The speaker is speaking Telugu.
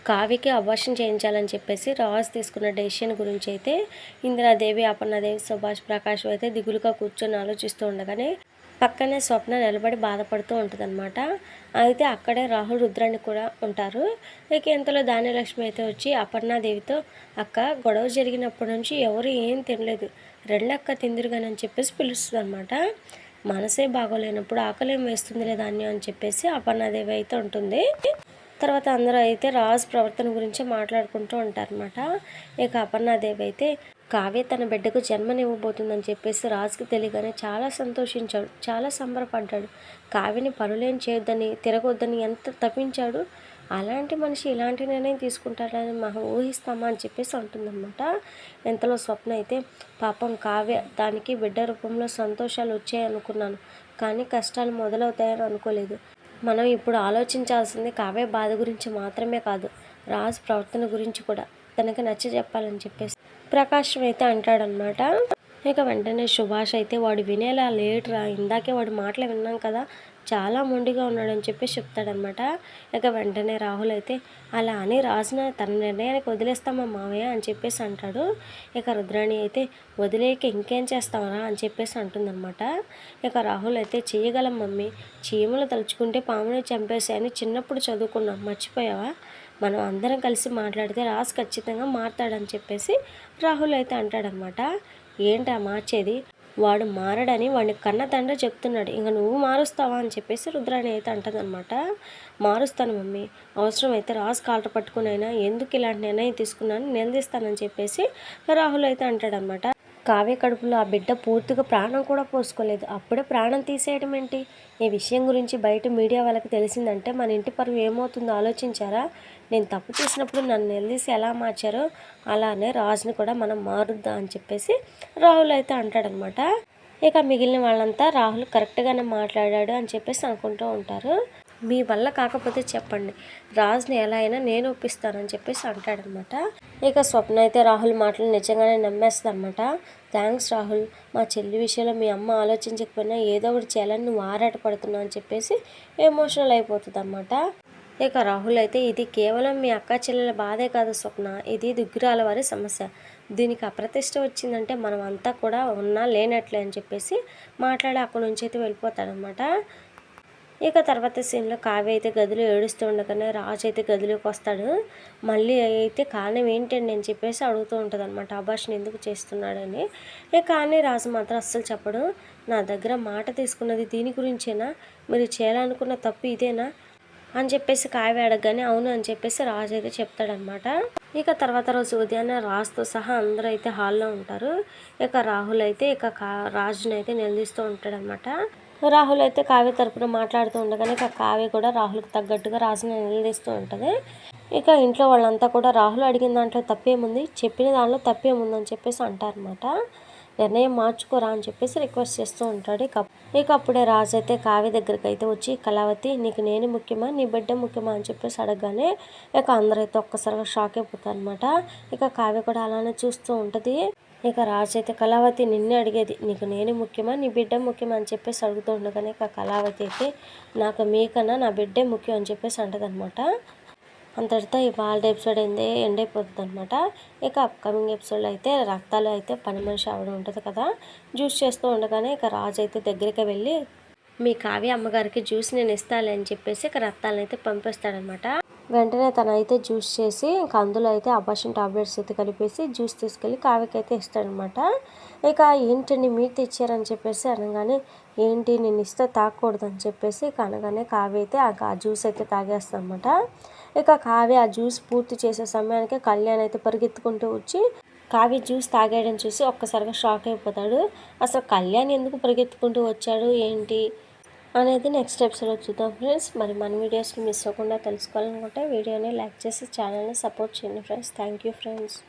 కావ్యకి అబార్షన్ చేయించాలని చెప్పేసి రాజు తీసుకున్న డెసిషన్ గురించి అయితే ఇందిరాదేవి, అపర్ణాదేవి, సుభాష్, ప్రకాష్ అయితే దిగులుగా కూర్చొని ఆలోచిస్తూ ఉండగానే పక్కనే స్వప్న నిలబడి బాధపడుతూ ఉంటుందన్నమాట. అయితే అక్కడే రాహుల్, రుద్రాణి కూడా ఉంటారు. ఇక ఇంతలో ధాన్యలక్ష్మి అయితే వచ్చి అపర్ణాదేవితో, అక్క గొడవ జరిగినప్పటి నుంచి ఎవరు ఏం తినలేదు, రెండక్క తిందిరుగానని చెప్పేసి పిలుస్తుంది అనమాట. మనసే బాగోలేనప్పుడు ఆకలేం వేస్తుందిలే ధాన్యం అని చెప్పేసి అపర్ణాదేవి అయితే ఉంటుంది. తర్వాత అందరూ అయితే రాజు ప్రవర్తన గురించి మాట్లాడుకుంటూ ఉంటారనమాట. ఇక అపర్ణాదేవి అయితే కావ్య తన బిడ్డకు జన్మనివ్వబోతుందని చెప్పేసి రాజుకి తెలియగానే చాలా సంతోషించాడు, చాలా సంబరపడ్డాడు. కావ్యని పనులేం చేయొద్దని, తిరగొద్దని ఎంత తప్పించాడు. అలాంటి మనిషి ఇలాంటి నిర్ణయం తీసుకుంటాడని మనం ఊహిస్తామా అని చెప్పేసి అంటుందన్నమాట. ఇంతలో స్వప్న అయితే, పాపం కావ్య, దానికి బిడ్డ రూపంలో సంతోషాలు వచ్చాయనుకున్నాను, కానీ కష్టాలు మొదలవుతాయని అనుకోలేదు. మనం ఇప్పుడు ఆలోచించాల్సింది కావ్య బాధ గురించి మాత్రమే కాదు, రాజు ప్రవర్తన గురించి కూడా తనకి నచ్చ చెప్పాలని చెప్పేసి ప్రకాశం అయితే అంటాడనమాట. ఇక వెంటనే సుభాష్ అయితే, వాడు వినేలా లేటురా, ఇందాకే వాడి మాటలు విన్నాం కదా, చాలా మొండిగా ఉన్నాడని చెప్పేసి చెప్తాడనమాట. ఇక వెంటనే రాహుల్ అయితే, అలా అని రాజున తన నిర్ణయానికి వదిలేస్తామా మావయ్య అని చెప్పేసి అంటాడు. ఇక రుద్రాణి అయితే, వదిలేక ఇంకేం చేస్తావరా అని చెప్పేసి అంటుందన్నమాట. ఇక రాహుల్ అయితే, చేయగలం మమ్మీ, చీమలు తలుచుకుంటే పాముని చంపేసాయని చిన్నప్పుడు చదువుకున్నాం, మర్చిపోయావా, మనం అందరం కలిసి మాట్లాడితే రాజు ఖచ్చితంగా మారతాడని చెప్పేసి రాహుల్ అయితే అంటాడనమాట. ఏంటా మార్చేది, వాడు మారడని వాడిని కన్న తండ్రి చెప్తున్నాడు, ఇంకా నువ్వు మారుస్తావా అని చెప్పేసి రుద్రాణి అయితే అంటదనమాట. మారుస్తాను మమ్మీ, అవసరమైతే రాజు కాళ్ళ పట్టుకునైనా ఎందుకు ఇలాంటి నిర్ణయం తీసుకున్నాను నిలదీస్తానని చెప్పేసి రాహుల్ అయితే అంటాడనమాట. కావ్య కడుపులో ఆ బిడ్డ పూర్తిగా ప్రాణం కూడా పోసుకోలేదు, అప్పుడే ప్రాణం తీసేయడం ఏంటి? ఈ విషయం గురించి బయట మీడియా వాళ్ళకి తెలిసిందంటే మన ఇంటి పరువు ఏమవుతుందో ఆలోచించారా? నేను తప్పు చేసినప్పుడు నన్ను నిలదీసి ఎలా మార్చారో అలానే రాజుని కూడా మనం మారుద్దాం అని చెప్పేసి రాహుల్ అయితే అంటాడనమాట. ఇక మిగిలిన వాళ్ళంతా రాహుల్ కరెక్ట్గానే మాట్లాడాడు అని చెప్పేసి అనుకుంటూ ఉంటారు. మీ వల్ల కాకపోతే చెప్పండి, రాజుని ఎలా అయినా నేను ఒప్పిస్తానని చెప్పేసి అంటాడనమాట. ఇక స్వప్న అయితే రాహుల్ మాటలు నిజంగానే నమ్మేస్తుంది అనమాట. థ్యాంక్స్ రాహుల్, మా చెల్లి విషయంలో మీ అమ్మ ఆలోచించకపోయినా ఏదో ఒకటి చేయాలని నువ్వు ఆరాటపడుతున్నావు అని చెప్పేసి ఎమోషనల్ అయిపోతుంది అనమాట. ఇక రాహుల్ అయితే, ఇది కేవలం మీ అక్క చెల్లెల బాధే కాదు స్వప్న, ఇది దుగ్గిరాల వారి సమస్య, దీనికి అప్రతిష్ట వచ్చిందంటే మనం అంతా కూడా ఉన్నా లేనట్లే అని చెప్పేసి మాట్లాడి అక్కడి నుంచి అయితే వెళ్ళిపోతాడనమాట. ఇక తర్వాత సీన్లో కావ్య అయితే గదిలో ఏడుస్తూ ఉండగానే రాజు అయితే గదిలోకి వస్తాడు. మళ్ళీ అయితే కారణం ఏంటండి అని చెప్పేసి అడుగుతూ ఉంటుంది అనమాట, అబార్షన్ ఎందుకు చేస్తున్నాడని. కానీ రాజు మాత్రం అస్సలు చెప్పడు. నా దగ్గర మాట తీసుకున్నది దీని గురించేనా, మీరు చేయాలనుకున్న తప్పు ఇదేనా అని చెప్పేసి కావ్య అడగగానే అవును అని చెప్పేసి రాజు అయితే చెప్తాడనమాట. ఇక తర్వాత రోజు ఉదయాన్నే రాజుతో సహా అందరూ అయితే హాల్లో ఉంటారు. ఇక రాహుల్ అయితే రాజుని అయితే నిలదీస్తూ ఉంటాడనమాట. రాహుల్ అయితే కావ్య తరపున మాట్లాడుతూ ఉండగానే ఇక కావ్య కూడా రాహుల్కి తగ్గట్టుగా రాజుని నిలదీస్తూ ఉంటుంది. ఇక ఇంట్లో వాళ్ళంతా కూడా రాహుల్ అడిగిన దాంట్లో తప్పేముంది, చెప్పిన దానిలో తప్పేముందని చెప్పేసి అంటారనమాట. నిర్ణయం మార్చుకోరా అని చెప్పేసి రిక్వెస్ట్ చేస్తూ ఉంటాడు. ఇక అప్పుడే రాజు అయితే కావ్య దగ్గరికి అయితే వచ్చి, కళావతి నీకు నేను ముఖ్యమా నీ బిడ్డ ముఖ్యమా అని చెప్పేసి అడగగానే ఇక అందరైతే ఒక్కసారిగా షాక్ అయిపోతారు అనమాట. ఇక కావ్య కూడా అలానే చూస్తూ ఉంటుంది. ఇక రాజు అయితే, కళావతి నిన్నే అడిగేది, నీకు నేను ముఖ్యమా నీ బిడ్డ ముఖ్యమా అని చెప్పేసి అడుగుతూ ఉండగానే ఇక కళావతి అయితే, నాకు మీకన్నా నా బిడ్డే ముఖ్యం అని చెప్పేసి అంటదనమాట. అంతటితో ఇవాళ ఎపిసోడ్ ఎండ్ అయిపోతుంది అనమాట. ఇక అప్కమింగ్ ఎపిసోడ్లో అయితే రక్తాలు అయితే పని మనిషి ఆవిడ ఉంటుంది కదా, జ్యూస్ చేస్తూ ఉండగానే ఇక రాజు అయితే దగ్గరికి వెళ్ళి, మీ కావ్య అమ్మగారికి జ్యూస్ నేను ఇస్తాలే అని చెప్పేసి ఇక రక్తాలను అయితే పంపిస్తాడనమాట. వెంటనే తనైతే జ్యూస్ చేసి ఇంకా అందులో అయితే అబార్షన్ టాబ్లెట్స్ అయితే కలిపేసి జ్యూస్ తీసుకెళ్ళి కావ్యకి అయితే ఇస్తాడనమాట. ఇక ఏంటండి మీరు తెచ్చారని చెప్పేసి అనగానే, ఏంటి నేను ఇస్తే తాగకూడదు అని చెప్పేసి ఇక అనగానే కావ్య అయితే ఆ జ్యూస్ అయితే తాగేస్తాను అనమాట. ఇక కావ్య ఆ జ్యూస్ పూర్తి చేసే సమయానికి కళ్యాణ్ అయితే పరిగెత్తుకుంటూ వచ్చి కావ్య జ్యూస్ తాగేయడం చూసి ఒక్కసారిగా షాక్ అయిపోతాడు. అసలు కళ్యాణ్ ఎందుకు పరిగెత్తుకుంటూ వచ్చాడు ఏంటి అనేది నెక్స్ట్ ఎపిసోడ్లో చూద్దాం ఫ్రెండ్స్. మరి మన వీడియోస్ని మిస్ అవ్వకుండా తెలుసుకోవాలనుకుంటే వీడియోని లైక్ చేసి ఛానల్ని సపోర్ట్ చేయండి ఫ్రెండ్స్. Thank you friends.